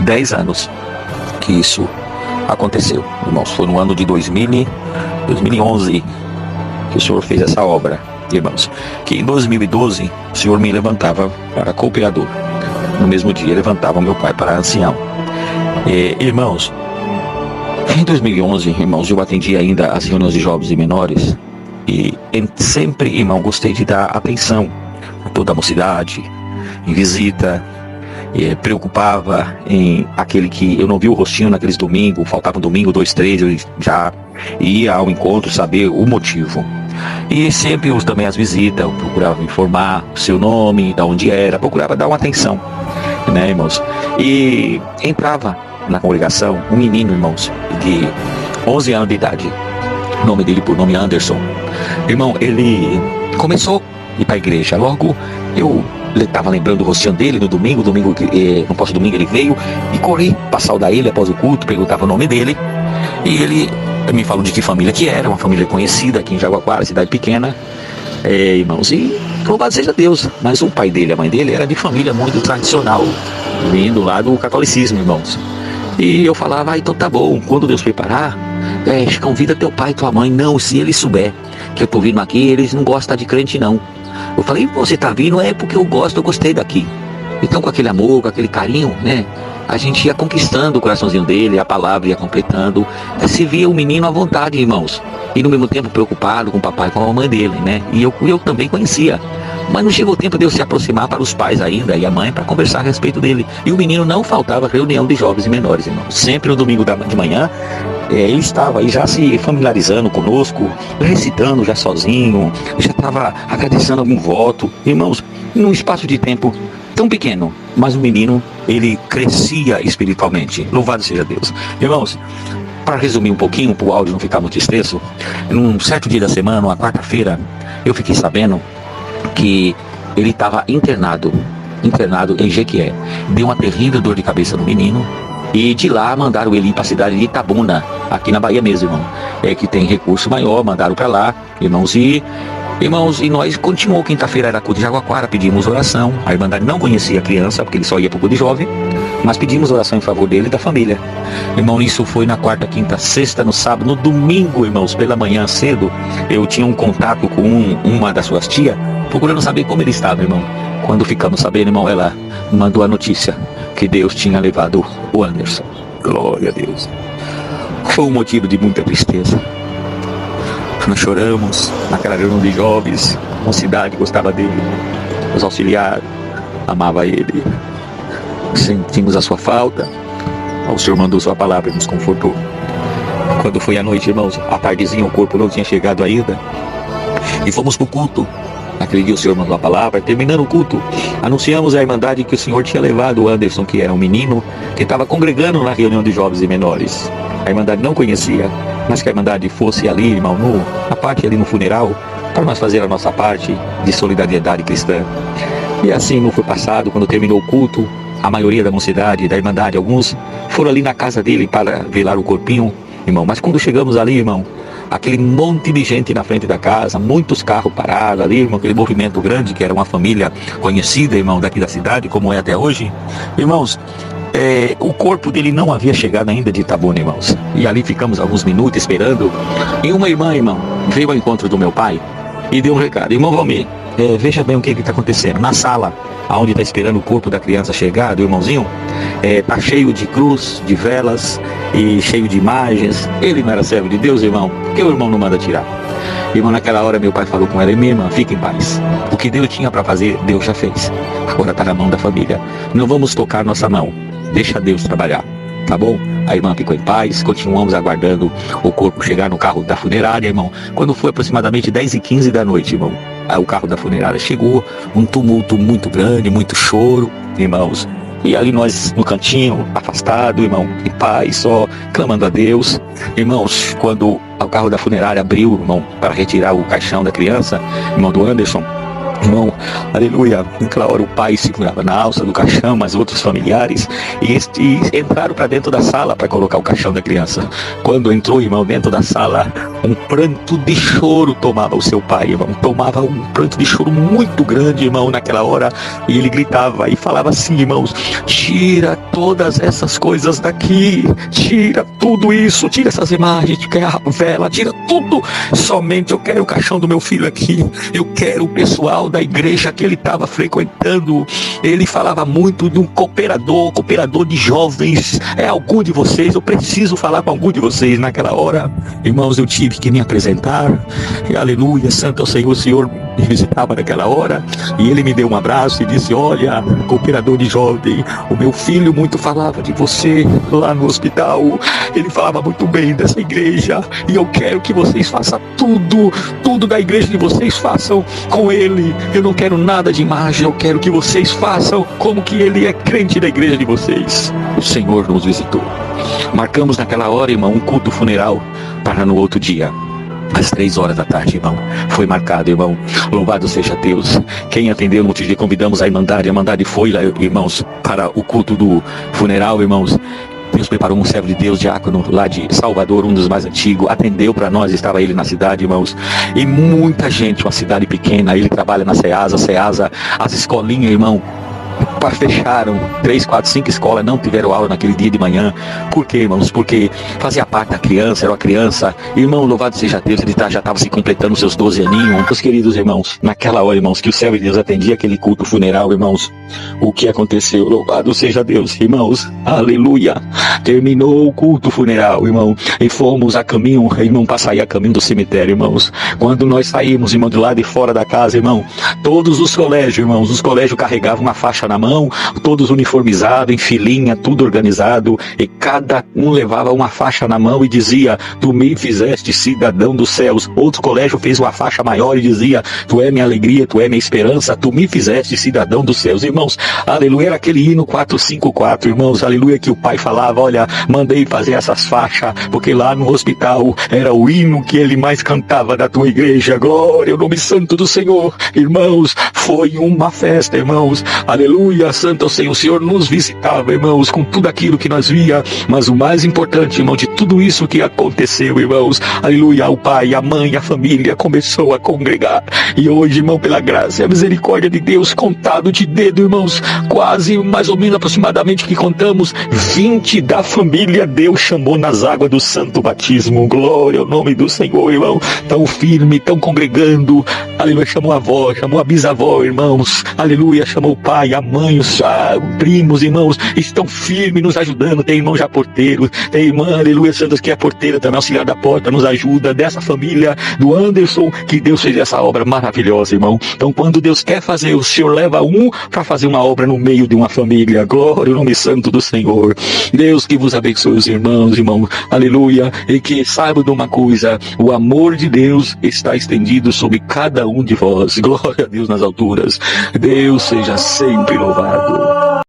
10 anos que isso aconteceu, irmãos. Foi no ano de 2011 que o Senhor fez essa obra, irmãos. Que em 2012 o Senhor me levantava para cooperador. No mesmo dia levantava meu pai para ancião. Irmãos, em 2011, irmãos, eu atendi ainda as reuniões de jovens e menores. E sempre, irmão, gostei de dar atenção a toda a mocidade, em visita. Preocupava em aquele que eu não vi o rostinho naqueles domingos, faltava um domingo, 2, 3, eu já ia ao encontro saber o motivo. E sempre também as visitas, eu procurava informar o seu nome, de onde era, procurava dar uma atenção, né, irmãos? E entrava na congregação um menino, irmãos, de 11 anos de idade, o nome dele por nome Anderson. Irmão, ele começou a ir para a igreja, logo eu estava lembrando o rostinho dele no domingo, no próximo domingo ele veio e corri para saudar ele após o culto, perguntava o nome dele, e ele me falou de que família que era, uma família conhecida aqui em Jaguaquara, cidade pequena, irmãos, e louvado seja Deus, mas o pai dele, a mãe dele, era de família muito tradicional, vindo lá do catolicismo, irmãos. E eu falava, então tá bom, quando Deus preparar, convida teu pai e tua mãe. Não, se ele souber que eu tô vindo aqui, eles não gostam de crente não. Eu falei, você tá vindo? É porque eu gostei daqui. Então com aquele amor, com aquele carinho, né, a gente ia conquistando o coraçãozinho dele, a palavra ia completando. Se via o menino à vontade, irmãos, e no mesmo tempo preocupado com o papai e com a mamãe dele, né, e eu também conhecia. Mas não chegou o tempo de eu se aproximar para os pais ainda e a mãe para conversar a respeito dele. E o menino não faltava reunião de jovens e menores, irmãos. Sempre no domingo de manhã, ele estava aí já se familiarizando conosco, recitando já sozinho, já estava agradecendo algum voto. Irmãos, num espaço de tempo tão pequeno, mas o menino, ele crescia espiritualmente. Louvado seja Deus. Irmãos, para resumir um pouquinho, para o áudio não ficar muito extenso, num certo dia da semana, uma quarta-feira, eu fiquei sabendo que ele estava internado em Jequié. Deu uma terrível dor de cabeça no menino, e de lá mandaram ele ir para a cidade de Itabuna, aqui na Bahia mesmo, irmão. Que tem recurso maior, mandaram para lá, irmãos, e nós continuou, quinta-feira era culto de Jaguaquara, pedimos oração. A Irmandade não conhecia a criança, porque ele só ia para o culto de jovem, mas pedimos oração em favor dele e da família. Irmão, isso foi na quarta, quinta, sexta, no sábado, no domingo, irmãos, pela manhã cedo, eu tinha um contato com uma das suas tias, procurando saber como ele estava, irmão. Quando ficamos sabendo, irmão, ela mandou a notícia que Deus tinha levado o Anderson. Glória a Deus. Foi um motivo de muita tristeza. Nós choramos naquela reunião de jovens, a mocidade gostava dele, os auxiliares amava ele, sentimos a sua falta. O Senhor mandou sua palavra e nos confortou. Quando foi à noite, irmãos, à tardezinha, o corpo não tinha chegado ainda, e fomos para o culto. Naquele dia o Senhor mandou a palavra. Terminando o culto, anunciamos à Irmandade que o Senhor tinha levado o Anderson, que era um menino que estava congregando na reunião de jovens e menores. A Irmandade não conhecia, mas que a Irmandade fosse ali, irmão, na parte ali no funeral, para nós fazer a nossa parte de solidariedade cristã. E assim não foi passado. Quando terminou o culto, a maioria da mocidade, da Irmandade, alguns foram ali na casa dele para velar o corpinho, irmão. Mas quando chegamos ali, irmão, aquele monte de gente na frente da casa, muitos carros parados ali, irmão, aquele movimento grande, que era uma família conhecida, irmão, daqui da cidade, como é até hoje. Irmãos, o corpo dele não havia chegado ainda de Itabuna, irmãos. E ali ficamos alguns minutos esperando. E uma irmã, irmão, veio ao encontro do meu pai e deu um recado. Irmão Valmir, veja bem o que está acontecendo. Na sala, onde está esperando o corpo da criança chegar, do irmãozinho, está cheio de cruz, de velas e cheio de imagens. Ele não era servo de Deus, irmão? Por que o irmão não manda tirar? Irmão, naquela hora meu pai falou com ela: minha irmã, fique em paz. O que Deus tinha para fazer, Deus já fez. Agora está na mão da família. Não vamos tocar nossa mão. Deixa Deus trabalhar. Tá bom? A irmã ficou em paz. Continuamos aguardando o corpo chegar no carro da funerária, irmão. Quando foi aproximadamente 10h15 da noite, irmão, o carro da funerária chegou. Um tumulto muito grande, muito choro, irmãos. E ali nós no cantinho, afastado, irmão, em paz, só clamando a Deus. Irmãos, quando o carro da funerária abriu, irmão, para retirar o caixão da criança, irmão, do Anderson, Irmão, aleluia, naquela hora o pai segurava na alça do caixão, mas outros familiares, e entraram para dentro da sala para colocar o caixão da criança. Quando entrou, irmão, dentro da sala, um pranto de choro tomava o seu pai, irmão, tomava um pranto de choro muito grande, irmão, naquela hora, e ele gritava e falava assim, irmãos: tira todas essas coisas daqui, tira tudo isso, tira essas imagens, tira a vela, tira tudo, somente eu quero o caixão do meu filho aqui, eu quero o pessoal da igreja que ele estava frequentando. Ele falava muito de um cooperador de jovens. É algum de vocês, eu preciso falar com algum de vocês. Naquela hora, irmãos, eu tive que me apresentar, e aleluia, santo é o Senhor. O Senhor me visitava naquela hora, e ele me deu um abraço e disse: olha, cooperador de jovem, o meu filho muito falava de você lá no hospital, ele falava muito bem dessa igreja, e eu quero que vocês façam tudo da igreja de vocês, façam com ele. Eu não quero nada de imagem, eu quero que vocês façam como que ele é crente da igreja de vocês. O Senhor nos visitou. Marcamos naquela hora, irmão, um culto funeral para no outro dia, às 3 horas da tarde, irmão. Foi marcado, irmão. Louvado seja Deus. Quem atendeu no outro dia, convidamos a Irmandade foi lá, irmãos, para o culto do funeral, irmãos. Deus preparou um servo de Deus, diácono, lá de Salvador, um dos mais antigos, atendeu para nós, estava ele na cidade, irmãos, e muita gente, uma cidade pequena, ele trabalha na Ceasa, as escolinhas, irmão, fecharam 3, 4, 5 escolas, não tiveram aula naquele dia de manhã. Por quê, irmãos? Porque fazia parte da criança, era uma criança. Irmão, louvado seja Deus, ele já estava se completando seus 12 aninhos. Meus queridos irmãos, naquela hora, irmãos, que o servo de Deus atendia aquele culto funeral, irmãos, o que aconteceu? Louvado seja Deus, irmãos, aleluia. Terminou o culto funeral, irmão, e fomos a caminho, irmão, para sair a caminho do cemitério, irmãos. Quando nós saímos, irmão, do lado de fora da casa, irmão, todos os colégios, irmãos, os colégios carregavam uma faixa na mão, todos uniformizados, em filinha, tudo organizado, e cada um levava uma faixa na mão e dizia: tu me fizeste cidadão dos céus. Outro colégio fez uma faixa maior e dizia: tu é minha alegria, tu é minha esperança, tu me fizeste cidadão dos céus. Irmãos, aleluia, era aquele hino 454, irmãos, aleluia, que o pai falava: olha, mandei fazer essas faixas, porque lá no hospital era o hino que ele mais cantava da tua igreja. Glória ao nome santo do Senhor. Irmãos, foi uma festa, irmãos, aleluia, santo é o Senhor. O Senhor nos visitava, irmãos, com tudo aquilo que nós via, mas o mais importante, irmão, de tudo isso que aconteceu, irmãos, aleluia, o pai, a mãe, a família começou a congregar, e hoje, irmão, pela graça e a misericórdia de Deus, contado de dedo, irmãos, quase, mais ou menos, aproximadamente, que contamos, 20 da família Deus chamou nas águas do santo batismo. Glória ao nome do Senhor, irmão, tão firme, tão congregando, aleluia, chamou a avó, chamou a bisavó, irmãos, aleluia, chamou o pai, a mãe, os primos, irmãos, estão firmes nos ajudando. Tem irmão já porteiro, tem irmã, aleluia, Santos, que é porteira também, auxiliar da porta, nos ajuda, dessa família do Anderson, que Deus fez essa obra maravilhosa, irmão. Então, quando Deus quer fazer, o Senhor leva um para fazer uma obra no meio de uma família. Glória ao nome santo do Senhor. Deus que vos abençoe, os irmãos, irmão, aleluia, e que saibam de uma coisa: o amor de Deus está estendido sobre cada um de vós. Glória a Deus nas alturas. Deus seja sempre louvado.